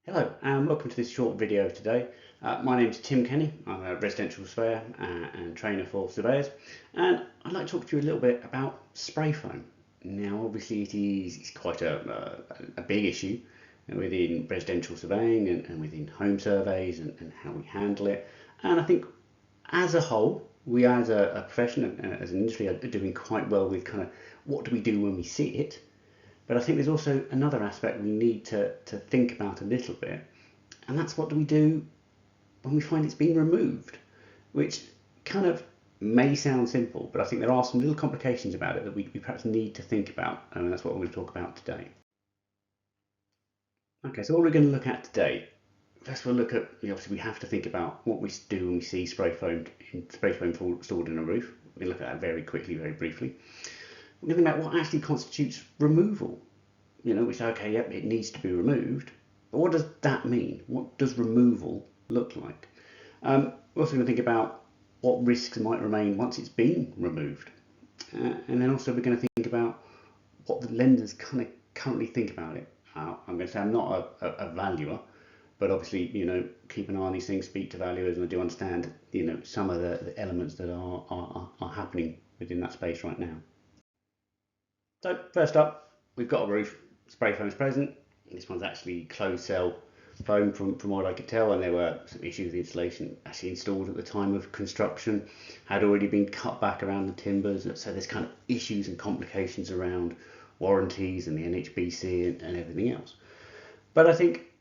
Hello and welcome to this short video today. My name is Tim Kenny. I'm a residential surveyor and trainer for surveyors, and I'd like to talk to you a little bit about spray foam. Now obviously it's quite a big issue within residential surveying and within home surveys and how we handle it, and I think as a whole we as a profession and as an industry are doing quite well with kind of what do we do when we see it. But I think there's also another aspect we need to think about a little bit, and that's what do we do when we find it's been removed, which kind of may sound simple, but I think there are some little complications about it that we perhaps need to think about, and that's what we're going to talk about today. Okay, so what we're going to look at today, first we'll look at, obviously we have to think about what we do when we see spray foam installed in a roof. We'll look at that very quickly, very briefly. We're going to think about what actually constitutes removal. We say, okay, yep, it needs to be removed. But what does that mean? What does removal look like? We're also going to think about what risks might remain once it's been removed. And then also we're going to think about what the lenders kind of currently think about it. I'm going to say I'm not a valuer, but obviously, keep an eye on these things, speak to valuers, and I do understand, some of the elements that are happening within that space right now. So first up, we've got a roof. Spray foam is present. This one's actually closed cell foam from what I could tell, and there were some issues with the installation actually installed at the time of construction, had already been cut back around the timbers, so there's kind of issues and complications around warranties and the NHBC and everything else. But I think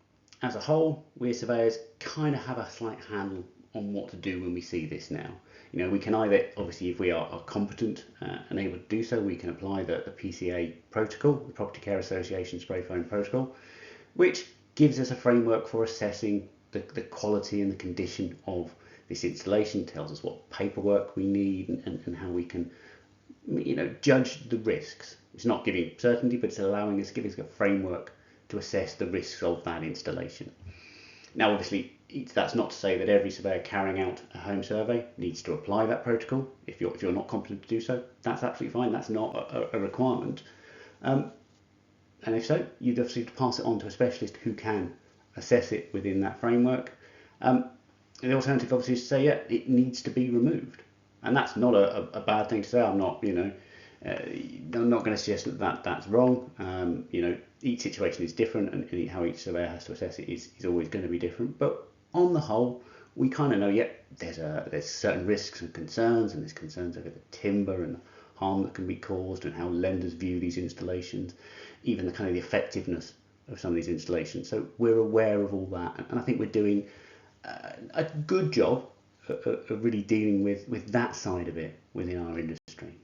as a whole, we as surveyors kind of have a slight handle on what to do when we see this now. We can either, obviously, if we are competent and able to do so, we can apply the PCA protocol, the Property Care Association Spray Foam Protocol, which gives us a framework for assessing the quality and the condition of this installation, tells us what paperwork we need and how we can, judge the risks. It's not giving certainty, but it's allowing us, giving us a framework to assess the risks of that installation. Now, obviously, that's not to say that every surveyor carrying out a home survey needs to apply that protocol. If you're not competent to do so, that's absolutely fine. That's not a requirement. And if so, you'd obviously pass it on to a specialist who can assess it within that framework. The alternative, obviously, is to say, yeah, it needs to be removed. And that's not a bad thing to say. I'm not going to suggest that that's wrong. Each situation is different, and how each surveyor has to assess it is always going to be different. But on the whole, we kind of know, there's certain risks and concerns, and there's concerns over the timber and the harm that can be caused, and how lenders view these installations, even the kind of the effectiveness of some of these installations. So we're aware of all that, and I think we're doing a good job of really dealing with that side of it within our industry.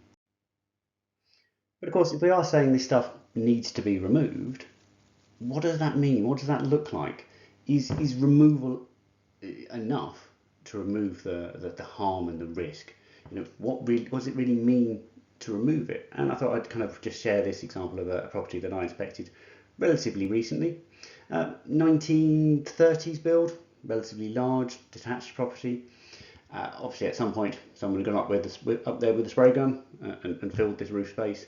But of course, if we are saying this stuff needs to be removed, what does that mean? What does that look like? Is removal enough to remove the harm and the risk? What does it really mean to remove it? And I thought I'd kind of just share this example of a property that I inspected relatively recently. 1930s build, relatively large, detached property. Obviously, at some point, someone had gone up there with a spray gun and filled this roof space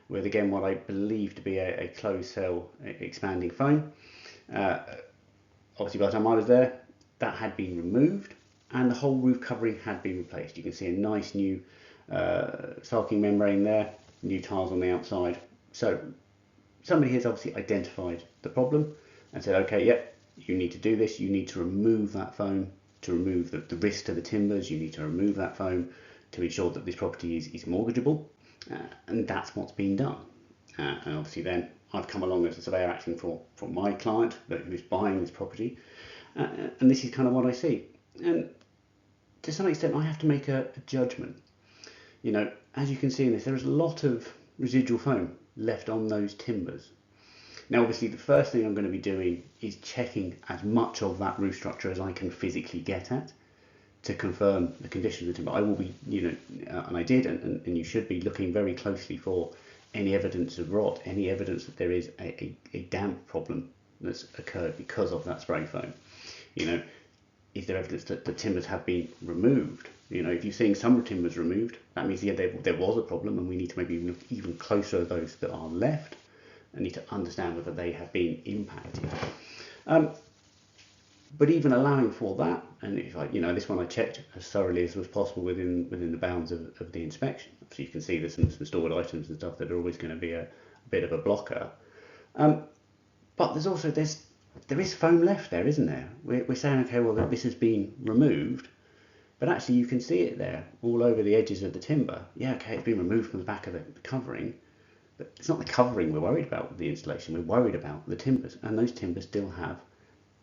with, again, what I believe to be a closed cell expanding foam. Obviously, by the time I was there, that had been removed and the whole roof covering had been replaced. You can see a nice new sulking membrane there, new tiles on the outside. So somebody has obviously identified the problem and said, okay, yep, you need to do this. You need to remove that foam to remove the risk to the timbers. You need to remove that foam to ensure that this property is mortgageable. And that's what's been done. And obviously then I've come along as a surveyor acting for my client who's buying this property, and this is kind of what I see. And to some extent I have to make a judgment. As you can see in this, there is a lot of residual foam left on those timbers. Now obviously the first thing I'm going to be doing is checking as much of that roof structure as I can physically get at to confirm the condition of the timber. I will be, and I did, and you should be looking very closely for any evidence of rot, any evidence that there is a damp problem that's occurred because of that spray foam. Is there evidence that the timbers have been removed? If you're seeing some timbers removed, that means there was a problem, and we need to maybe look even closer at those that are left and need to understand whether they have been impacted. But even allowing for that, and if I, this one I checked as thoroughly as was possible within the bounds of the inspection. So you can see there's some stored items and stuff that are always going to be a bit of a blocker. But there is foam left there, isn't there? We're saying, okay, well, this has been removed, but actually you can see it there all over the edges of the timber. Yeah, okay, it's been removed from the back of the covering, but it's not the covering we're worried about with the installation. We're worried about the timbers, and those timbers still have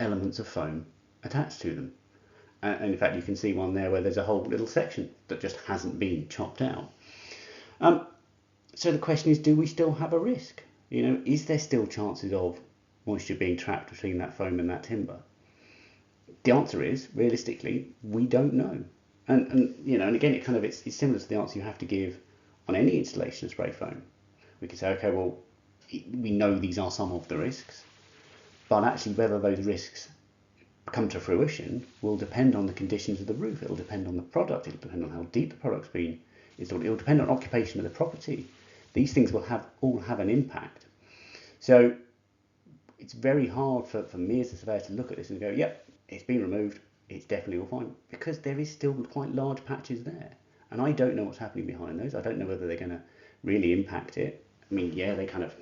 elements of foam attached to them. And in fact, you can see one there where there's a whole little section that just hasn't been chopped out. So the question is, do we still have a risk? Is there still chances of moisture being trapped between that foam and that timber? The answer is, realistically, we don't know. And again, it's similar to the answer you have to give on any installation of spray foam. We can say, okay, well, we know these are some of the risks, but actually whether those risks come to fruition will depend on the conditions of the roof. It'll depend on the product. It'll depend on how deep the product's been installed. It'll depend on occupation of the property. These things will all have an impact. So it's very hard for me as a surveyor to look at this and go, yep, it's been removed, it's definitely all fine, because there is still quite large patches there. And I don't know what's happening behind those. I don't know whether they're going to really impact it. I mean, yeah, they kind of,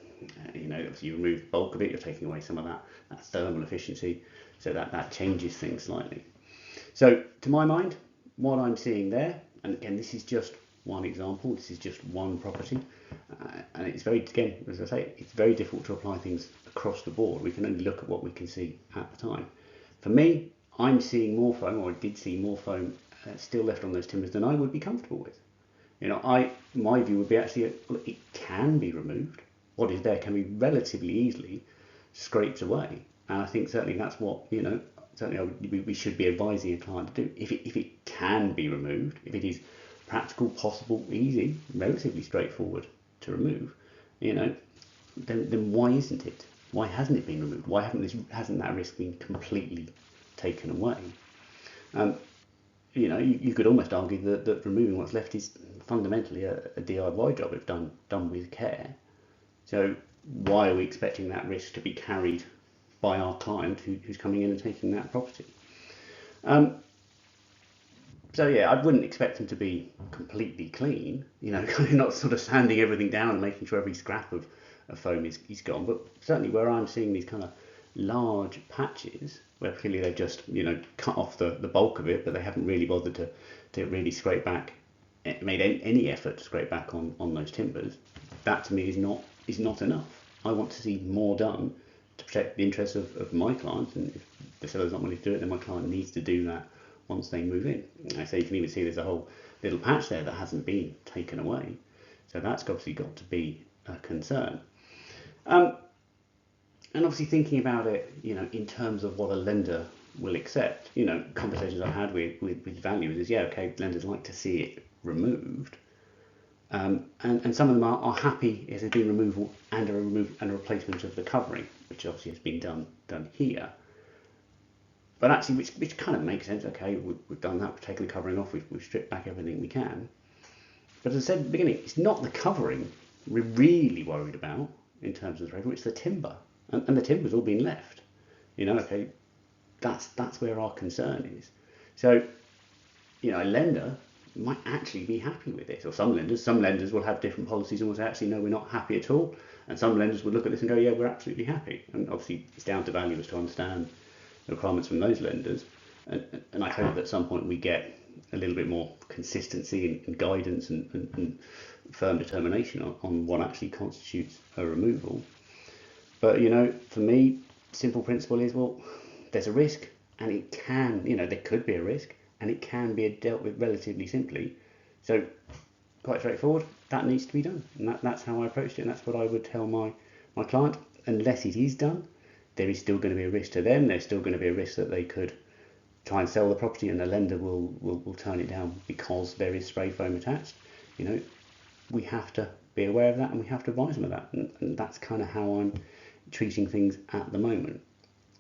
obviously you remove the bulk of it, you're taking away some of that thermal efficiency, so that changes things slightly. So to my mind, what I'm seeing there, and again, this is just one example, this is just one property, and it's very, again, as I say, it's very difficult to apply things across the board. We can only look at what we can see at the time. For me, I'm seeing more foam, or I did see more foam still left on those timbers than I would be comfortable with. My view would be actually, it can be removed. What is there can be relatively easily scraped away, and I think certainly that's what we should be advising a client to do. If it can be removed, if it is practical, possible, easy, relatively straightforward to remove, then why isn't it? Why hasn't it been removed? Why hasn't that risk been completely taken away? You could almost argue that removing what's left is fundamentally a DIY job if done with care. So why are we expecting that risk to be carried by our client who's coming in and taking that property? So yeah, I wouldn't expect them to be completely clean, not sort of sanding everything down and making sure every scrap of foam is gone. But certainly where I'm seeing these kind of large patches, where clearly they've just cut off the bulk of it, but they haven't really bothered to really scrape back, made any effort to scrape back on those timbers, that to me is not enough. I want to see more done to protect the interests of my clients, and if the seller's not willing to do it, then my client needs to do that once they move in. I say you can even see there's a whole little patch there that hasn't been taken away, so that's obviously got to be a concern. And obviously thinking about it, in terms of what a lender will accept, conversations I've had with valuers is, yeah, okay, lenders like to see it removed, and some of them are happy if there's been removal and a replacement of the covering, which obviously has been done here. But actually, which kind of makes sense. Okay, we've done that. We've taken the covering off. We've stripped back everything we can. But as I said at the beginning, it's not the covering we're really worried about in terms of the revenue. It's the timber, and the timber's all been left. Okay, that's where our concern is. So, a lender might actually be happy with this, or some lenders will have different policies and will say, actually, no, we're not happy at all. And some lenders would look at this and go, yeah, we're absolutely happy. And obviously, it's down to valuers to understand the requirements from those lenders, and I hope that at some point we get a little bit more consistency and guidance and firm determination on what actually constitutes a removal. But for me, simple principle is, well, there's a risk, and it can, there could be a risk, and it can be dealt with relatively simply. So quite straightforward, that needs to be done, and that's how I approached it, and that's what I would tell my client. Unless it is done, there is still going to be a risk to them. There's still going to be a risk that they could try and sell the property and the lender will turn it down because there is spray foam attached. We have to be aware of that, and we have to advise them of that, and that's kind of how I'm treating things at the moment.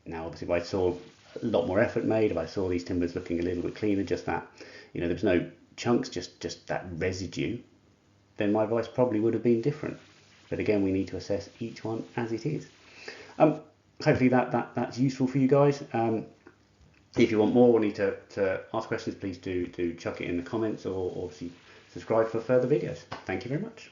Now obviously if I saw a lot more effort made, if I saw these timbers looking a little bit cleaner, just that there was no chunks, just that residue, then my advice probably would have been different. But again, we need to assess each one as it is. Hopefully that's useful for you guys. If you want more or need to ask questions, please do chuck it in the comments, or obviously subscribe for further videos. Thank you very much.